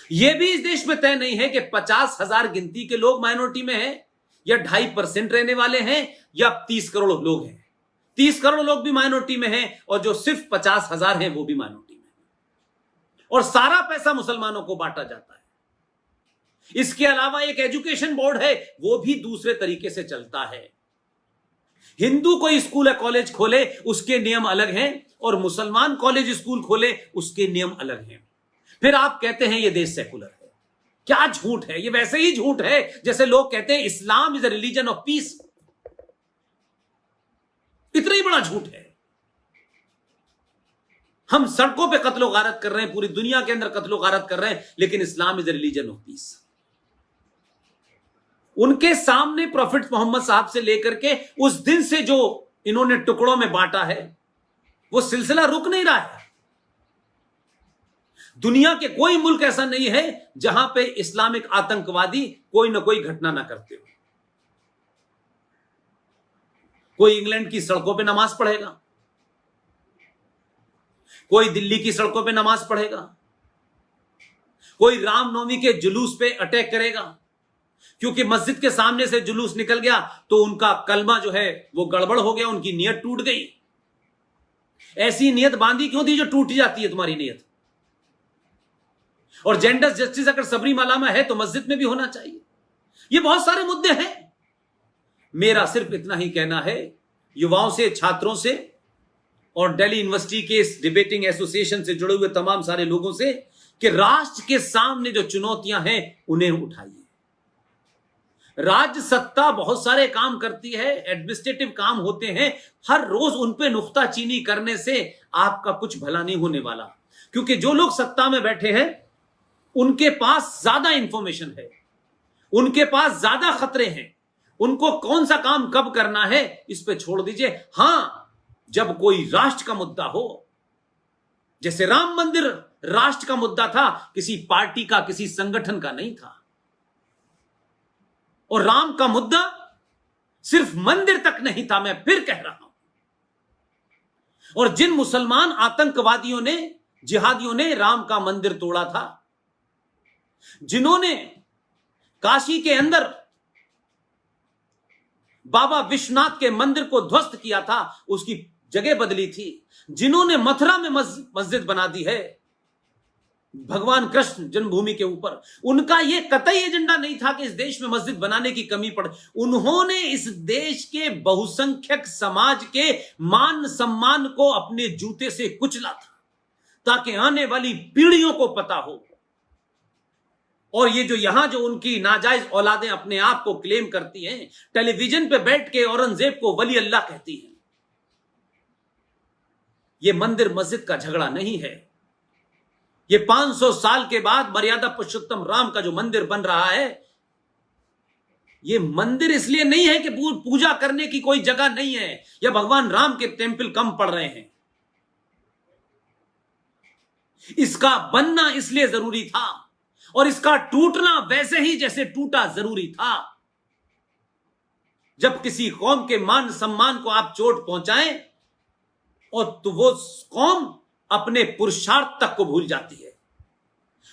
यह भी इस देश में तय नहीं है कि 50,000 गिनती के लोग माइनॉरिटी में हैं या 2.5% रहने वाले हैं या 30 करोड़ लोग हैं। 30 करोड़ लोग भी माइनॉरिटी में हैं और जो सिर्फ 50,000 हैं वो भी माइनॉरिटी में हैं, और सारा पैसा मुसलमानों को बांटा जाता है। इसके अलावा एक एजुकेशन बोर्ड है, वो भी दूसरे तरीके से चलता है। हिंदू कोई स्कूल या कॉलेज खोले उसके नियम अलग हैं, और मुसलमान कॉलेज स्कूल खोले उसके नियम अलग हैं। फिर आप कहते हैं ये देश सेकुलर है। क्या झूठ है, ये वैसे ही झूठ है जैसे लोग कहते हैं Islam is a religion of peace. इतना ही बड़ा झूठ है। हम सड़कों पे कत्लो गारत कर रहे हैं, पूरी दुनिया के अंदर कत्लो गारत कर रहे हैं, लेकिन Islam is a religion of peace. उनके सामने प्रॉफिट मोहम्मद साहब से लेकर के उस दिन से जो इन्होंने टुकड़ों में बांटा है, वो सिलसिला रुक नहीं रहा है। दुनिया के कोई मुल्क ऐसा नहीं है जहां पे इस्लामिक आतंकवादी कोई ना कोई घटना ना करते हो। कोई इंग्लैंड की सड़कों पे नमाज पढ़ेगा, कोई दिल्ली की सड़कों पे नमाज पढ़ेगा, कोई रामनवमी के जुलूस पे अटैक करेगा, क्योंकि मस्जिद के सामने से जुलूस निकल गया तो उनका कलमा जो है वो गड़बड़ हो गया, उनकी नियत टूट गई। ऐसी नियत बांधी क्यों थी जो टूट जाती है तुम्हारी नियत? और जेंडर जस्टिस अगर सबरीमाला में है तो मस्जिद में भी होना चाहिए। ये बहुत सारे मुद्दे हैं। मेरा सिर्फ इतना ही कहना है युवाओं से, छात्रों से और दिल्ली यूनिवर्सिटी के इस डिबेटिंग एसोसिएशन से जुड़े हुए तमाम सारे लोगों से कि राष्ट्र के सामने जो चुनौतियां हैं उन्हें उठाइए। राज्य सत्ता बहुत सारे काम करती है, एडमिनिस्ट्रेटिव काम होते हैं, हर रोज उन पे नुक्ताचीनी करने से आपका कुछ भला नहीं होने वाला, क्योंकि जो लोग सत्ता में बैठे हैं उनके पास ज्यादा इंफॉर्मेशन है, उनके पास ज्यादा खतरे हैं। उनको कौन सा काम कब करना है इस पे छोड़ दीजिए। हां, जब कोई राष्ट्र का मुद्दा हो, जैसे राम मंदिर राष्ट्र का मुद्दा था, किसी पार्टी का, किसी संगठन का नहीं था। और राम का मुद्दा सिर्फ मंदिर तक नहीं था, मैं फिर कह रहा हूं। और जिन मुसलमान आतंकवादियों ने, जिहादियों ने राम का मंदिर तोड़ा था, जिन्होंने काशी के अंदर बाबा विश्वनाथ के मंदिर को ध्वस्त किया था, उसकी जगह बदली थी, जिन्होंने मथुरा में मस्जिद बना दी है भगवान कृष्ण जन्मभूमि के ऊपर, उनका यह कतई एजेंडा नहीं था कि इस देश में मस्जिद बनाने की कमी पड़े। उन्होंने इस देश के बहुसंख्यक समाज के मान सम्मान को अपने जूते से कुचला था, ताकि आने वाली पीढ़ियों को पता हो। और ये जो यहां जो उनकी नाजायज औलादें अपने आप को क्लेम करती हैं, टेलीविजन पे बैठ के औरंगजेब को वली अल्लाह कहती हैं, ये मंदिर मस्जिद का झगड़ा नहीं है। ये 500 साल के बाद मर्यादा पुरुषोत्तम राम का जो मंदिर बन रहा है, ये मंदिर इसलिए नहीं है कि पूजा करने की कोई जगह नहीं है या भगवान राम के टेंपल कम पड़ रहे हैं। इसका बनना इसलिए जरूरी था और इसका टूटना वैसे ही जैसे टूटा जरूरी था। जब किसी कौम के मान सम्मान को आप चोट पहुंचाएं और तो वो कौम अपने पुरुषार्थ तक को भूल जाती है,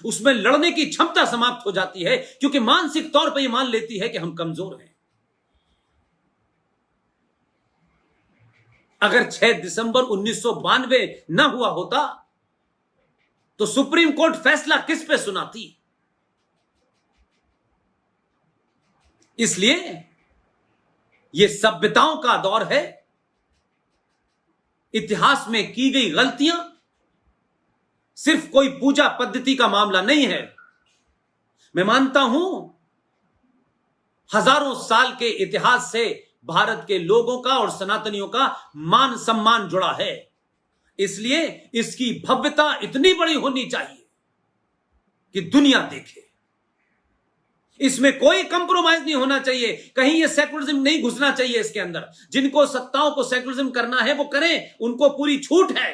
उसमें लड़ने की क्षमता समाप्त हो जाती है, क्योंकि मानसिक तौर पर यह मान लेती है कि हम कमजोर हैं। अगर 6 दिसंबर 1992 न हुआ होता तो सुप्रीम कोर्ट फैसला किस पे सुनाती? इसलिए यह सभ्यताओं का दौर है। इतिहास में की गई गलतियां सिर्फ कोई पूजा पद्धति का मामला नहीं है। मैं मानता हूं हजारों साल के इतिहास से भारत के लोगों का और सनातनियों का मान सम्मान जुड़ा है, इसलिए इसकी भव्यता इतनी बड़ी होनी चाहिए कि दुनिया देखे। इसमें कोई कंप्रोमाइज नहीं होना चाहिए, कहीं ये सेकुलरिज्म नहीं घुसना चाहिए इसके अंदर। जिनको सत्ताओं को सेकुलरिज्म करना है वो करें, उनको पूरी छूट है।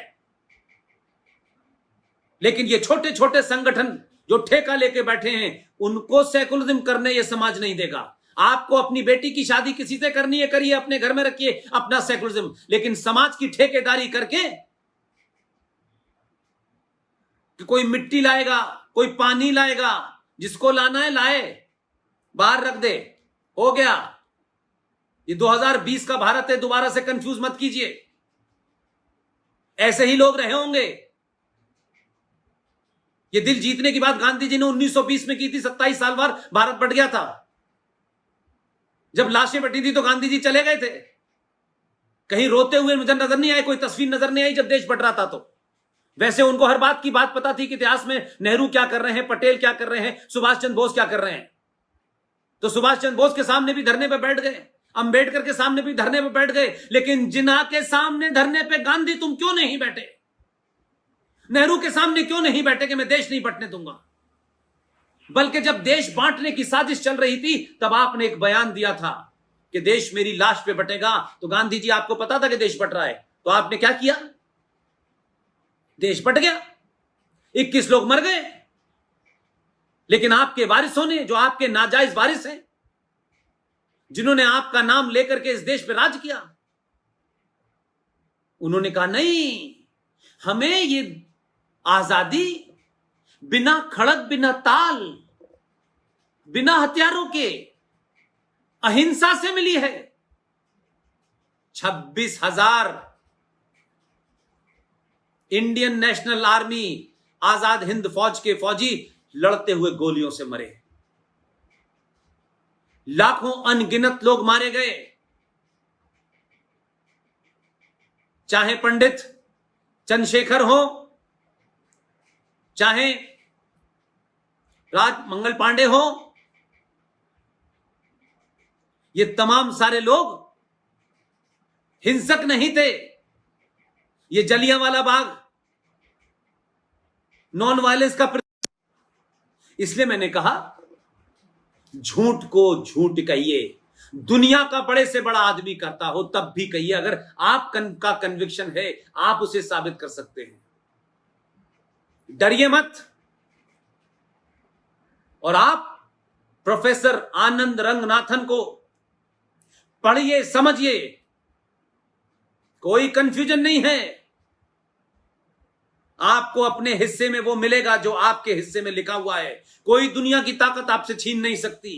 लेकिन ये छोटे छोटे संगठन जो ठेका लेके बैठे हैं, उनको सेकुलरिज्म करने ये समाज नहीं देगा। आपको अपनी बेटी की शादी किसी से करनी है, करिए, अपने घर में रखिए अपना सेकुलरिज्म, लेकिन समाज की ठेकेदारी करके कि कोई मिट्टी लाएगा, कोई पानी लाएगा, जिसको लाना है लाए, बाहर रख दे, हो गया। ये 2020 का भारत है, दोबारा से कंफ्यूज मत कीजिए। ऐसे ही लोग रहे होंगे। ये दिल जीतने की बात गांधी जी ने 1920 में की थी, 27 साल बाद भारत बट गया था। जब लाशें बटी थी तो गांधी जी चले गए थे, कहीं रोते हुए मुझे नजर नहीं आए, कोई तस्वीर नजर नहीं आई जब देश बट रहा था। तो वैसे उनको हर बात की बात पता थी कि इतिहास में नेहरू क्या कर रहे हैं, पटेल क्या कर रहे हैं, सुभाष चंद्र बोस क्या कर रहे हैं। तो सुभाष चंद्र बोस के सामने भी धरने पे बैठ गए, अंबेडकर के सामने भी धरने पे बैठ गए, लेकिन जिन्ना के सामने धरने पे गांधी तुम क्यों नहीं बैठे? नेहरू के सामने क्यों नहीं बैठे कि मैं देश नहीं बंटने दूंगा? बल्कि जब देश बांटने की साजिश चल रही थी तब आपने एक बयान दिया था कि देश मेरी लाश पे बटेगा। तो गांधी जी, आपको पता था कि देश बट रहा है, तो आपने क्या किया? देश बट गया, 21 लोग मर गए। लेकिन आपके वारिसों ने, जो आपके नाजायज वारिस हैं, जिन्होंने आपका नाम लेकर के इस देश पे राज किया, उन्होंने कहा नहीं, हमें ये आजादी बिना खड़क, बिना ताल, बिना हथियारों के अहिंसा से मिली है। 26,000 Indian national army, Azad Hind फौज के फौजी लड़ते हुए गोलियों से मरे। लाखों अनगिनत लोग मारे गए, चाहे पंडित चंद्रशेखर हो, चाहे राज मंगल पांडे हो, ये तमाम सारे लोग हिंसक नहीं थे। ये जलियांवाला बाग नॉन वायलेंस का इसलिए मैंने कहा झूठ को झूठ कहिए, दुनिया का बड़े से बड़ा आदमी करता हो तब भी कहिए, अगर आप का कन्विक्शन है आप उसे साबित कर सकते हैं। डरिए मत। और आप प्रोफेसर आनंद रंगनाथन को पढ़िए, समझिए, कोई कंफ्यूजन नहीं है। आपको अपने हिस्से में वो मिलेगा जो आपके हिस्से में लिखा हुआ है। कोई दुनिया की ताकत आपसे छीन नहीं सकती।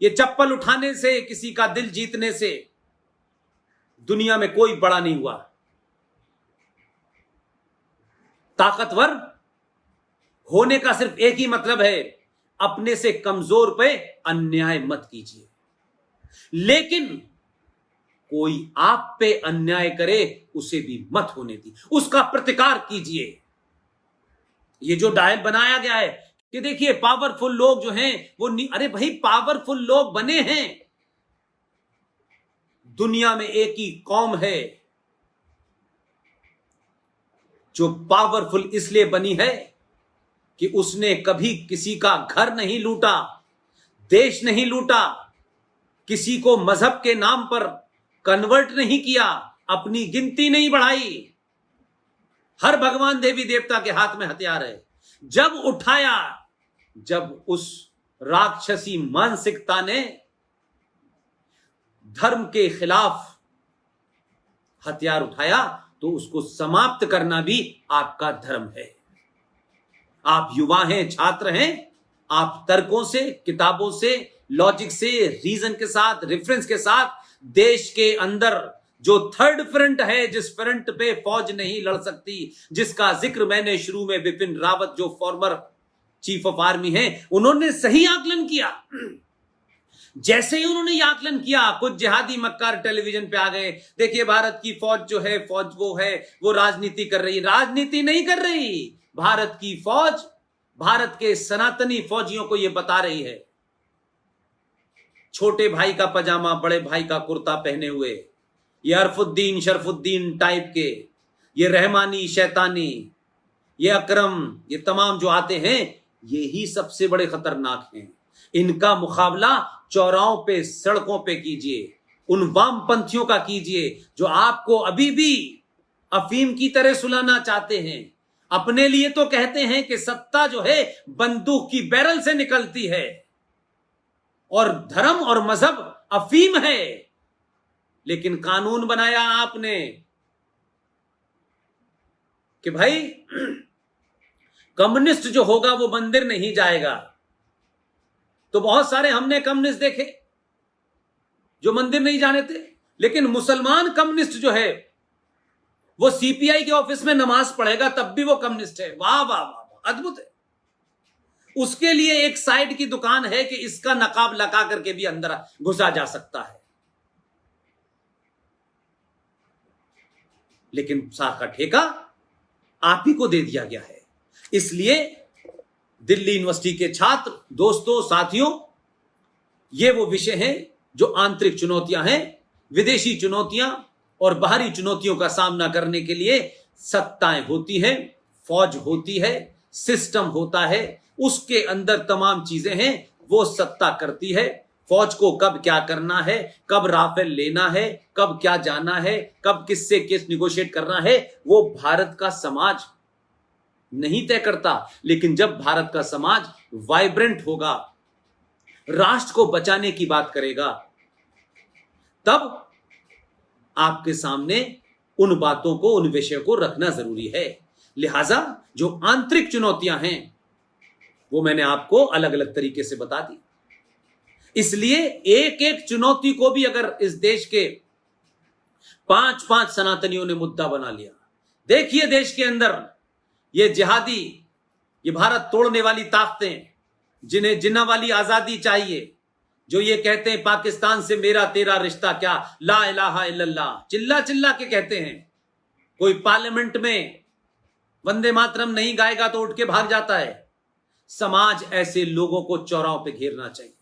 ये चप्पल उठाने से, किसी का दिल जीतने से दुनिया में कोई बड़ा नहीं हुआ। ताकतवर होने का सिर्फ एक ही मतलब है, अपने से कमजोर पे अन्याय मत कीजिए। लेकिन कोई आप पे अन्याय करे उसे भी मत होने दी, उसका प्रतिकार कीजिए। ये जो डायल बनाया गया है कि देखिए पावरफुल लोग जो हैं वो अरे भाई, पावरफुल लोग बने हैं। दुनिया में एक ही कौम है जो पावरफुल इसलिए बनी है कि उसने कभी किसी का घर नहीं लूटा, देश नहीं लूटा, किसी को मजहब के नाम पर कन्वर्ट नहीं किया, अपनी गिनती नहीं बढ़ाई। हर भगवान देवी देवता के हाथ में हथियार है। जब उठाया, जब उस राक्षसी मानसिकता ने धर्म के खिलाफ हथियार उठाया, तो उसको समाप्त करना भी आपका धर्म है। आप युवा हैं, छात्र हैं, आप तर्कों से, किताबों से, लॉजिक से, रीजन के साथ, रेफरेंस के साथ देश के अंदर जो थर्ड फ्रंट है, जिस फ्रंट पे फौज नहीं लड़ सकती, जिसका जिक्र मैंने शुरू में बिपिन रावत जो फॉर्मर चीफ ऑफ आर्मी हैं, उन्होंने सही आकलन किया। जैसे ही उन्होंने यह आकलन किया, कुछ जिहादी मक्कार टेलीविजन पे आ गए, देखिए भारत की फौज जो है, फौज वो है, वो राजनीति कर रही। राजनीति नहीं कर रही। भारत की फौज भारत के सनातनी फौजियों को यह बता रही है, छोटे भाई का पजामा, बड़े भाई का कुर्ता पहने हुए, ये अरफुद्दीन शरफुद्दीन टाइप के, ये रहमानी शैतानी, ये अकरम, ये तमाम जो आते हैं, ये ही सबसे बड़े खतरनाक हैं। इनका मुकाबला चौराहों पे, सड़कों पे कीजिए, उन वामपंथियों का कीजिए जो आपको अभी भी अफीम की तरह सुलाना चाहते हैं। अपने लिए तो कहते हैं कि सत्ता जो है बंदूक की बैरल से निकलती है और धर्म और मजहब अफीम है, लेकिन कानून बनाया आपने कि भाई कम्युनिस्ट जो होगा वो मंदिर नहीं जाएगा। तो बहुत सारे हमने कम्युनिस्ट देखे जो मंदिर नहीं जाने थे, लेकिन मुसलमान कम्युनिस्ट जो है वो सीपीआई के ऑफिस में नमाज पढ़ेगा तब भी वो कम्युनिस्ट है। वाह वाह वाह, अद्भुत है। उसके लिए एक साइड की दुकान है कि इसका नकाब लगा करके भी अंदर घुसा जा सकता है, लेकिन साथ का ठेका आप ही को दे दिया गया है। इसलिए दिल्ली यूनिवर्सिटी के छात्र, दोस्तों, साथियों, ये वो विषय हैं जो आंतरिक चुनौतियां हैं, विदेशी चुनौतियां और बाहरी चुनौतियों का सामना करने के लिए सत्ताएं होती हैं, फौज होती है, सिस्टम होता है, उसके अंदर तमाम चीजें हैं, वो सत्ता करती है। फौज को कब क्या करना है, कब राफेल लेना है, कब क्या जाना है, कब किससे किस निगोशिएट करना है, वो भारत का समाज नहीं तय करता। लेकिन जब भारत का समाज वाइब्रेंट होगा, राष्ट्र को बचाने की बात करेगा, तब आपके सामने उन बातों को, उन विषयों को रखना जरूरी है। लिहाजा जो आंतरिक चुनौतियां हैं वो मैंने आपको अलग अलग तरीके से बता दी। इसलिए एक एक चुनौती को भी अगर इस देश के 5-5 सनातनियों ने मुद्दा बना लिया, देखिए देश के अंदर ये जिहादी, ये भारत तोड़ने वाली ताकतें, जिन्हें जिन्ना वाली आजादी चाहिए, जो ये कहते हैं पाकिस्तान से मेरा तेरा रिश्ता क्या, ला इलाहा इल्लल्लाह चिल्ला चिल्ला के कहते हैं। कोई पार्लियामेंट में वंदे मातरम नहीं गाएगा तो उठ के भाग जाता है। समाज ऐसे लोगों को चौराहों पे घेरना चाहिए।